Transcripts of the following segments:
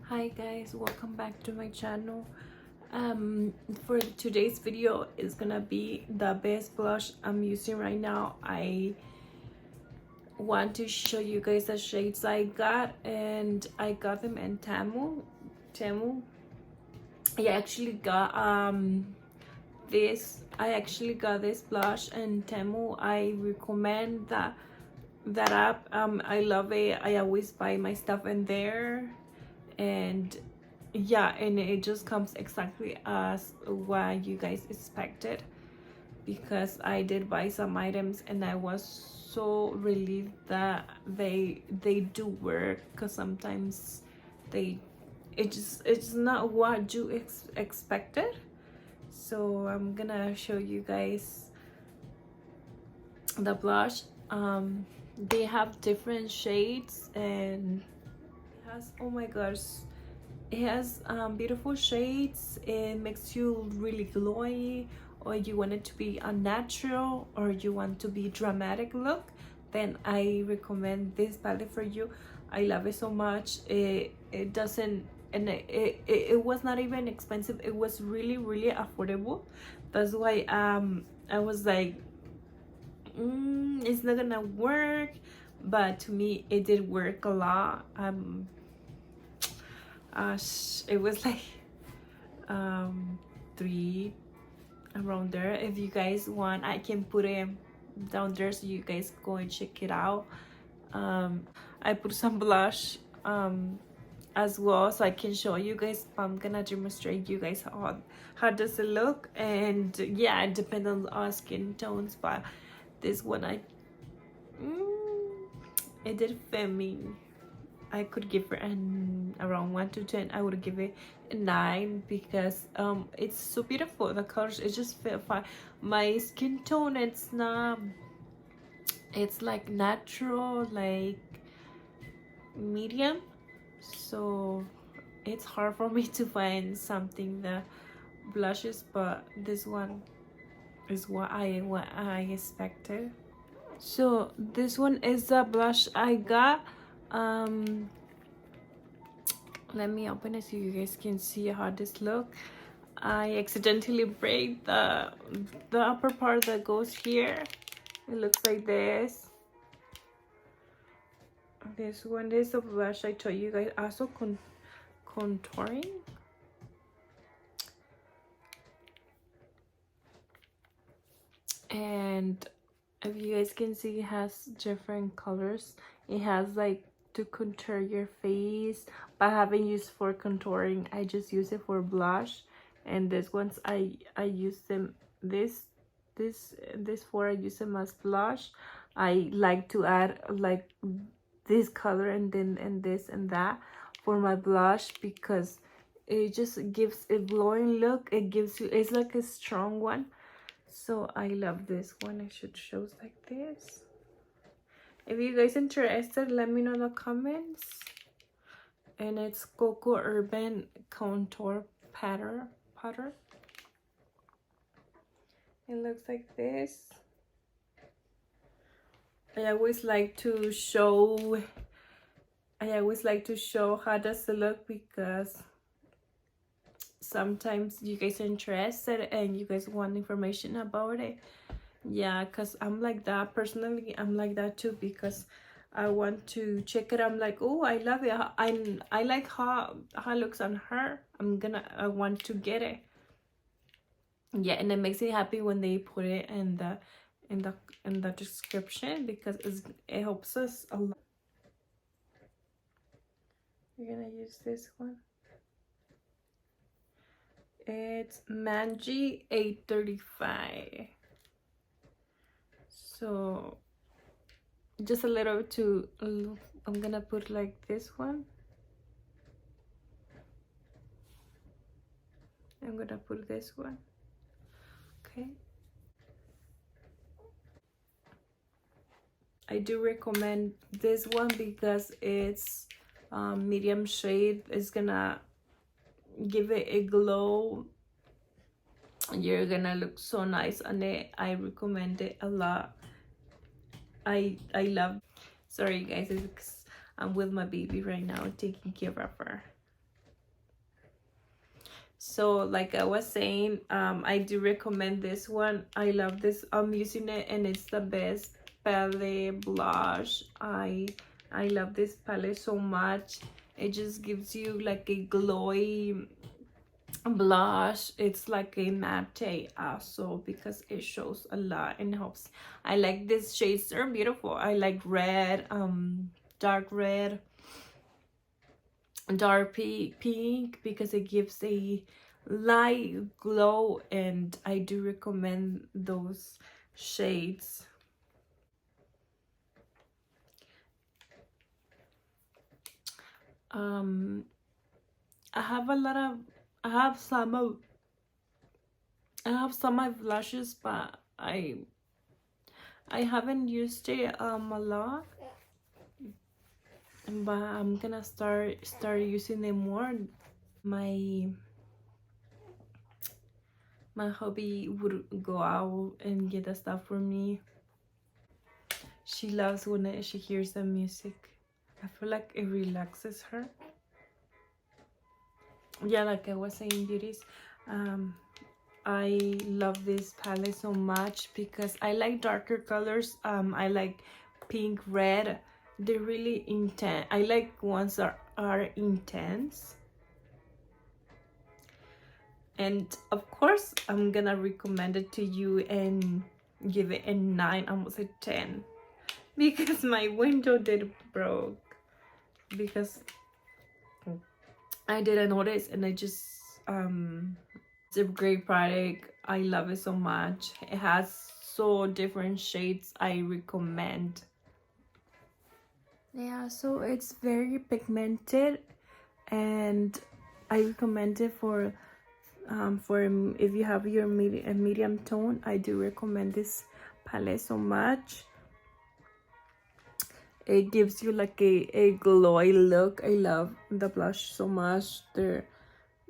Hi guys, welcome back to my channel. For today's video is gonna be the best blush I'm using right now. I want to show you guys the shades I got, and I got them in Temu. I actually got this blush in Temu. I recommend that app. I love it. I always buy my stuff in there, and yeah, and it just comes exactly as what you guys expected, because I did buy some items and I was so relieved that they do work, because sometimes it's not what you expected. So I'm gonna show you guys the blush. They have different shades, and it has, oh my gosh, it has beautiful shades. It makes you really glowy, or you want it to be unnatural, or you want to be dramatic look, then I recommend this palette for you. I love it so much. It doesn't, and it was not even expensive. It was really affordable. That's why I was like, it's not gonna work, but to me it did work a lot. It was like three, around there. If you guys want, I can put it down there so you guys go and check it out. I put some blush as well, so I can show you guys. I'm gonna demonstrate you guys how does it look. And yeah, it depends on our skin tones, but this one it did fit me. I could give her around 1 to 10. I would give it a 9, because it's so beautiful. The colors, it just fit fine. My skin tone, it's not, it's like natural, like medium, so it's hard for me to find something that blushes, but this one is what I expected. So this one is the blush I got. Let me open it so you guys can see how this look. I accidentally break the upper part that goes here. It looks like this. This one is a blush I told you guys, also contouring. And if you guys can see, it has different colors. It has like to contour your face, but I haven't used for contouring. I just use it for blush. And this ones I use them, this for, I use them as blush. I like to add like this color and then and this and that for my blush, because it just gives a glowing look. It gives you, it's like a strong one. So I love this one. It should show like this. If you guys interested, let me know in the comments. And it's Coco Urban Contour Powder. It looks like this. I always like to show how does it look, because sometimes you guys are interested and you guys want information about it. Yeah, because I'm like that personally. I'm like that too, because I want to check it. I'm like, oh, I love it. I like how it looks on her. I want to get it. Yeah, and it makes me happy when they put it in the description, because it helps us a lot. We're gonna use this one. It's Manji 835. So just a little to, I'm gonna put like this one. I'm gonna put this one. Okay. I do recommend this one because it's medium shade. It's gonna give it a glow. You're gonna look so nice on it. I recommend it a lot. I love, sorry guys, it's because I'm with my baby right now, taking care of her. So like I was saying, I do recommend this one. I love this. I'm using it and it's the best palette blush. I love this palette so much. It just gives you like a glowy blush. It's like a matte also because it shows a lot and helps. I like these shades. They're beautiful. I like red, dark red, dark pink because it gives a light glow, and I do recommend those shades. I have a lot of I have some of blushes, but I haven't used it a lot, but I'm gonna start using them more. My hubby would go out and get the stuff for me. She loves when she hears the music. I feel like it relaxes her. Yeah, like I was saying, beauties, I love this palette so much because I like darker colors. I like pink, red. They're really intense. I like ones that are intense. And of course, I'm gonna recommend it to you and give it a 9, almost a 10, because my window did broke because I didn't notice, and I just it's a great product. I love it so much. It has so different shades. I recommend. Yeah, so it's very pigmented, and I recommend it for if you have your medium tone. I do recommend this palette so much. It gives you like a glowy look. I love the blush so much. They're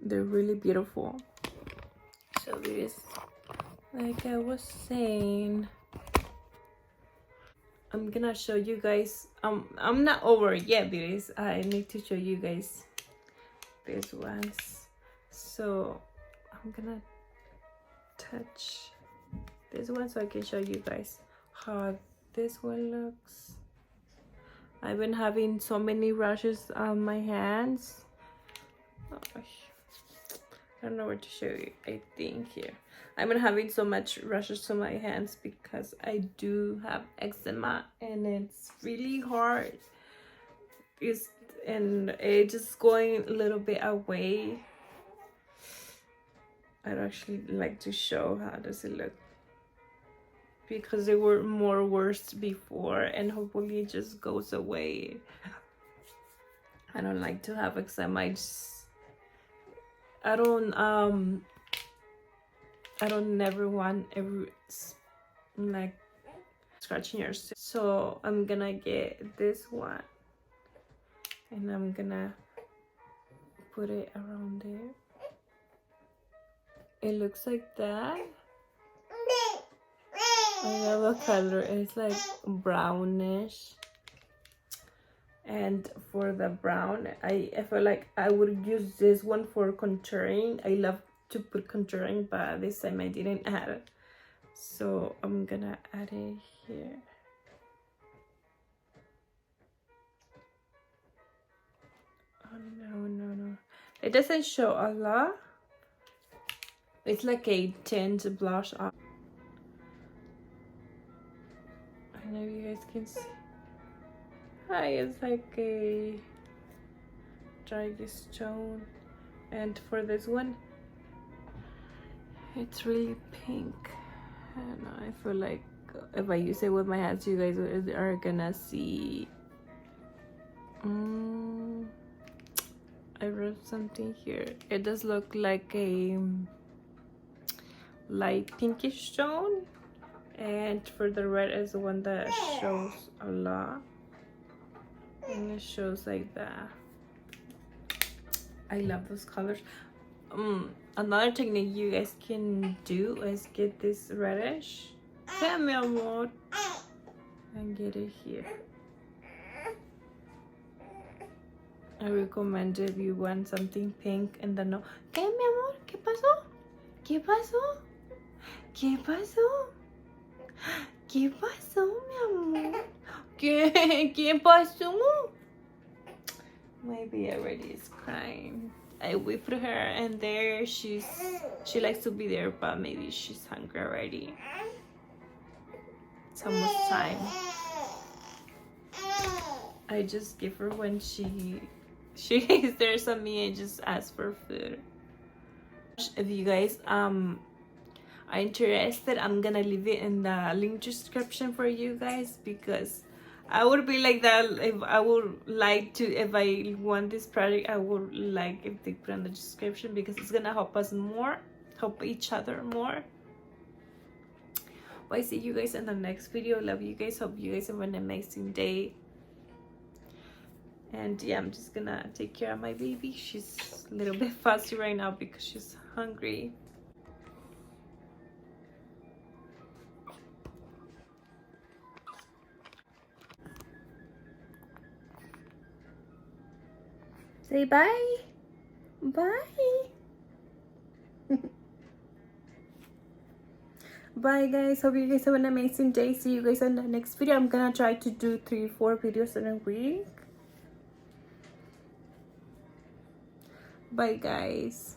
really beautiful. So this, like I was saying, I'm gonna show you guys. I'm not over yet, because I need to show you guys these ones. So I'm gonna touch this one so I can show you guys how this one looks. I've been having so many rashes on my hands. Oh, I don't know where to show you. I think here. I've been having so much rashes on my hands because I do have eczema, and it's really hard. And it's just going a little bit away. I'd actually like to show how does it look, because they were more worse before, and hopefully it just goes away. I don't like to have eczema. I don't never want like scratching your skin. So I'm gonna get this one and I'm gonna put it around there. It looks like that. I love the color. It's like brownish. And for the brown, I feel like I would use this one for contouring. I love to put contouring, but this time I didn't add it. So I'm gonna add it here. Oh no. It doesn't show a lot. It's like a tint blush. I don't know if you guys can see. Hi, it's like a drugstore. And for this one, it's really pink. I don't know, I feel like if I use it with my hands, you guys are gonna see. I wrote something here. It does look like a light pinkish tone, and for the red is the one that shows a lot, and it shows like that. I love those colors. Another technique you guys can do is get this reddish, and get it here I recommend if you want something pink and then no. ¿Qué, mi amor? ¿Qué pasó? ¿Qué pasó? ¿Qué pasó? ¿Qué pasó, mi amor? ¿Qué pasó? My baby already is crying. I whipped her and there she likes to be there, but maybe she's hungry already. It's almost time. I just give her when she stares at me and just asks for food. If you guys are interested, I'm gonna leave it in the link description for you guys, because I would be like that if I would like to, if I want this product, I would like if they put in the description, because it's gonna help us more, help each other more. But I see you guys in the next video. Love you guys. Hope you guys have an amazing day. And yeah, I'm just gonna take care of my baby. She's a little bit fussy right now because she's hungry. Say bye. Bye. Bye guys. Hope you guys have an amazing day. See you guys in the next video. I'm gonna try to do 3-4 videos in a week. Bye guys.